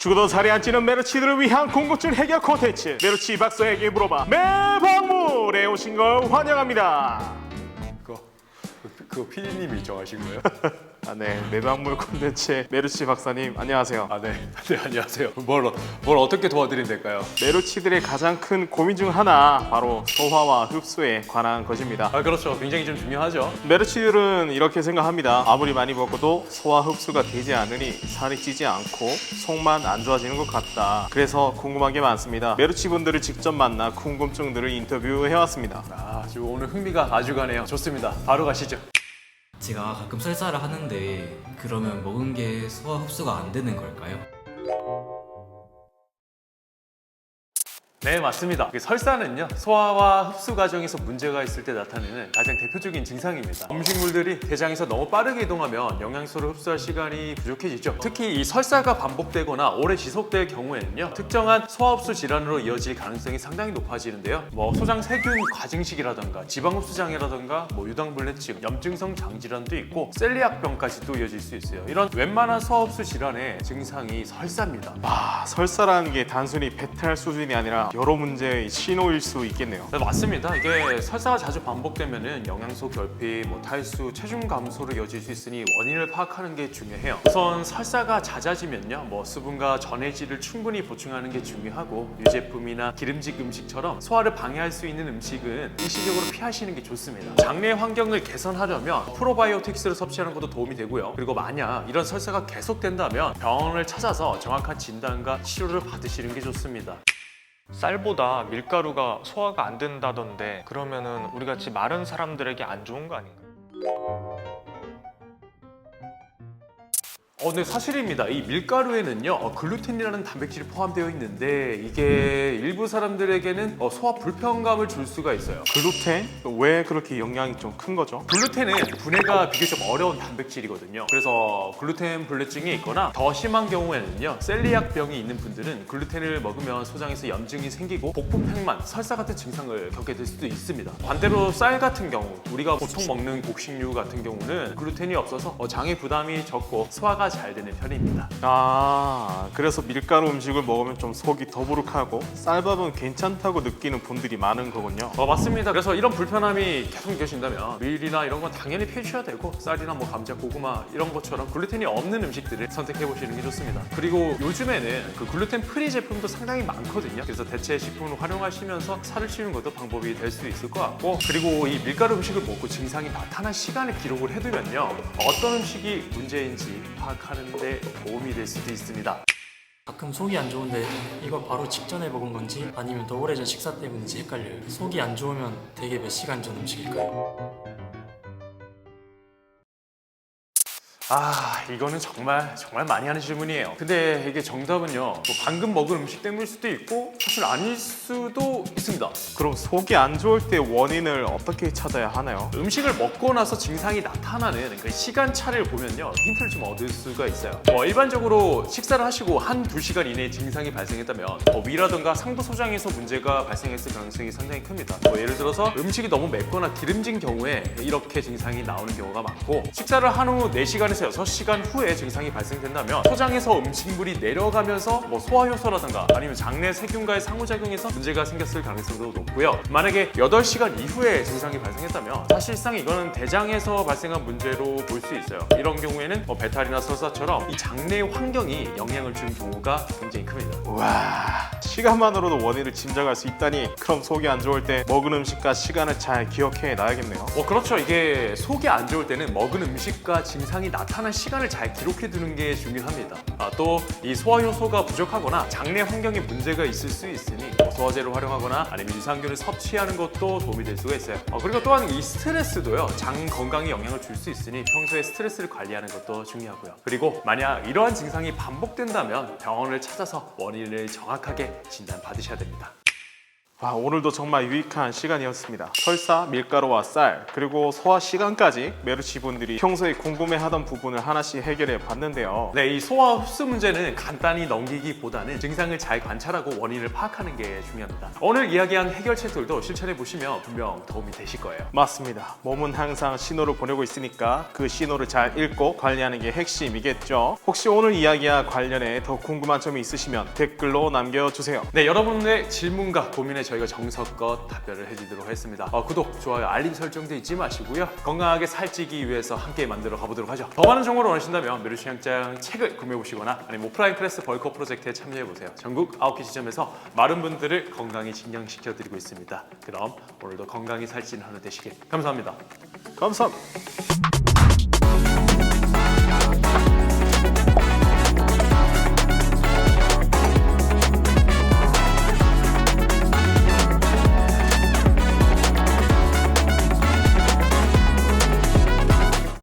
죽어도 살이 안 찌는 메르치들을 위한 궁금증 해결 콘텐츠 메르치 박사에게 물어봐 매방물에 오신 걸 환영합니다. 그거 PD님이 정하신 거예요? 네, 매방물 콘텐츠의 메르치 박사님 안녕하세요. 네, 안녕하세요. 뭘 어떻게 도와드리면 될까요? 메르치들의 가장 큰 고민 중 하나 바로 소화와 흡수에 관한 것입니다. 그렇죠. 굉장히 좀 중요하죠. 메르치들은 이렇게 생각합니다. 아무리 많이 먹어도 소화 흡수가 되지 않으니 살이 찌지 않고 속만 안 좋아지는 것 같다. 그래서 궁금한 게 많습니다. 메르치 분들을 직접 만나 궁금증들을 인터뷰해왔습니다. 지금 오늘 흥미가 아주 가네요. 좋습니다. 바로 가시죠. 제가 가끔 설사를 하는데 그러면 먹은 게 소화 흡수가 안 되는 걸까요? 네, 맞습니다. 설사는요, 소화와 흡수 과정에서 문제가 있을 때 나타내는 가장 대표적인 증상입니다. 음식물들이 대장에서 너무 빠르게 이동하면 영양소를 흡수할 시간이 부족해지죠. 특히 이 설사가 반복되거나 오래 지속될 경우에는요, 특정한 소화 흡수 질환으로 이어질 가능성이 상당히 높아지는데요. 소장 세균 과증식이라던가 지방 흡수 장애라던가 유당불내증, 염증성 장질환도 있고 셀리악병까지도 이어질 수 있어요. 이런 웬만한 소화 흡수 질환의 증상이 설사입니다. 설사라는 게 단순히 배탈 수준이 아니라 여러 문제의 신호일 수 있겠네요. 네, 맞습니다. 이게 설사가 자주 반복되면은 영양소 결핍, 탈수, 체중 감소로 이어질 수 있으니 원인을 파악하는 게 중요해요. 우선 설사가 잦아지면요, 수분과 전해질을 충분히 보충하는 게 중요하고 유제품이나 기름진 음식처럼 소화를 방해할 수 있는 음식은 일시적으로 피하시는 게 좋습니다. 장내 환경을 개선하려면 프로바이오틱스를 섭취하는 것도 도움이 되고요. 그리고 만약 이런 설사가 계속된다면 병원을 찾아서 정확한 진단과 치료를 받으시는 게 좋습니다. 쌀보다 밀가루가 소화가 안 된다던데 그러면은 우리같이 마른 사람들에게 안 좋은 거 아닌가요? 네, 사실입니다. 이 밀가루에는요, 글루텐이라는 단백질이 포함되어 있는데 이게 일부 사람들에게는 소화 불편감을 줄 수가 있어요. 글루텐? 왜 그렇게 영향이 좀 큰 거죠? 글루텐은 분해가 비교적 어려운 단백질이거든요. 그래서 글루텐 불내증이 있거나 더 심한 경우에는요, 셀리악병이 있는 분들은 글루텐을 먹으면 소장에서 염증이 생기고 복부팽만, 설사 같은 증상을 겪게 될 수도 있습니다. 반대로 쌀 같은 경우, 우리가 보통 먹는 곡식류 같은 경우는 글루텐이 없어서 장의 부담이 적고 소화가 잘 되는 편입니다. 그래서 밀가루 음식을 먹으면 좀 속이 더부룩하고 쌀밥은 괜찮다고 느끼는 분들이 많은 거군요. 맞습니다. 그래서 이런 불편함이 계속 느껴진다면 밀이나 이런 건 당연히 피해주셔야 되고 쌀이나 감자, 고구마 이런 것처럼 글루텐이 없는 음식들을 선택해 보시는 게 좋습니다. 그리고 요즘에는 그 글루텐 프리 제품도 상당히 많거든요. 그래서 대체 식품을 활용하시면서 살을 찌우는 것도 방법이 될 수 있을 것 같고, 그리고 이 밀가루 음식을 먹고 증상이 나타난 시간을 기록을 해두면요, 어떤 음식이 문제인지 파악하는 데 도움이 될 수도 있습니다. 가끔 속이 안 좋은데 이거 바로 직전에 먹은 건지 아니면 더 오래전 식사 때문인지 헷갈려요. 속이 안 좋으면 대개 몇 시간 전 음식일까요? 이거는 정말 많이 하는 질문이에요. 근데 이게 정답은요, 방금 먹은 음식 때문일 수도 있고 사실 아닐 수도 있습니다. 그럼 속이 안 좋을 때 원인을 어떻게 찾아야 하나요? 음식을 먹고 나서 증상이 나타나는 그 시간차를 보면요, 힌트를 좀 얻을 수가 있어요. 일반적으로 식사를 하시고 1-2시간 이내에 증상이 발생했다면 위라든가 상부 소장에서 문제가 발생했을 가능성이 상당히 큽니다. 예를 들어서 음식이 너무 맵거나 기름진 경우에 이렇게 증상이 나오는 경우가 많고, 식사를 한 후 4시간에서 6시간 후에 증상이 발생된다면 소장에서 음식물이 내려가면서 소화효소라든가 아니면 장내 세균과의 상호작용에서 문제가 생겼을 가능성도 높고요. 만약에 8시간 이후에 증상이 발생했다면 사실상 이거는 대장에서 발생한 문제로 볼 수 있어요. 이런 경우에는 배탈이나 설사처럼 이 장내 환경이 영향을 주는 경우가 굉장히 큽니다. 와, 시간만으로도 원인을 짐작할 수 있다니. 그럼 속이 안 좋을 때 먹은 음식과 시간을 잘 기억해 놔야겠네요. 그렇죠. 이게 속이 안 좋을 때는 먹은 음식과 증상이 나타난 시간을 잘 기록해 두는 게 중요합니다. 또 이 소화효소가 부족하거나 장내 환경에 문제가 있을 수 있으니 소화제를 활용하거나 아니면 유산균을 섭취하는 것도 도움이 될 수가 있어요. 그리고 또한 이 스트레스도요, 장 건강에 영향을 줄 수 있으니 평소에 스트레스를 관리하는 것도 중요하고요. 그리고 만약 이러한 증상이 반복된다면 병원을 찾아서 원인을 정확하게 진단받으셔야 됩니다. 오늘도 정말 유익한 시간이었습니다. 설사, 밀가루와 쌀, 그리고 소화 시간까지 메르시 분들이 평소에 궁금해하던 부분을 하나씩 해결해 봤는데요. 네, 이 소화 흡수 문제는 간단히 넘기기보다는 증상을 잘 관찰하고 원인을 파악하는 게 중요합니다. 오늘 이야기한 해결책들도 실천해 보시면 분명 도움이 되실 거예요. 맞습니다. 몸은 항상 신호를 보내고 있으니까 그 신호를 잘 읽고 관리하는 게 핵심이겠죠. 혹시 오늘 이야기와 관련해 더 궁금한 점이 있으시면 댓글로 남겨주세요. 네, 여러분의 질문과 고민에 저희가 정성껏 답변을 해드리도록 하겠습니다. 구독, 좋아요, 알림 설정도 잊지 마시고요. 건강하게 살찌기 위해서 함께 만들어 가보도록 하죠. 더 많은 정보를 원하신다면 메르시 향장 책을 구매해 보시거나 아니면 오프라인 클래스 벌크업 프로젝트에 참여해 보세요. 전국 9개 지점에서 마른 분들을 건강히 진정시켜 드리고 있습니다. 그럼 오늘도 건강히 살찌는 하루 되시길 감사합니다. 감사합니다.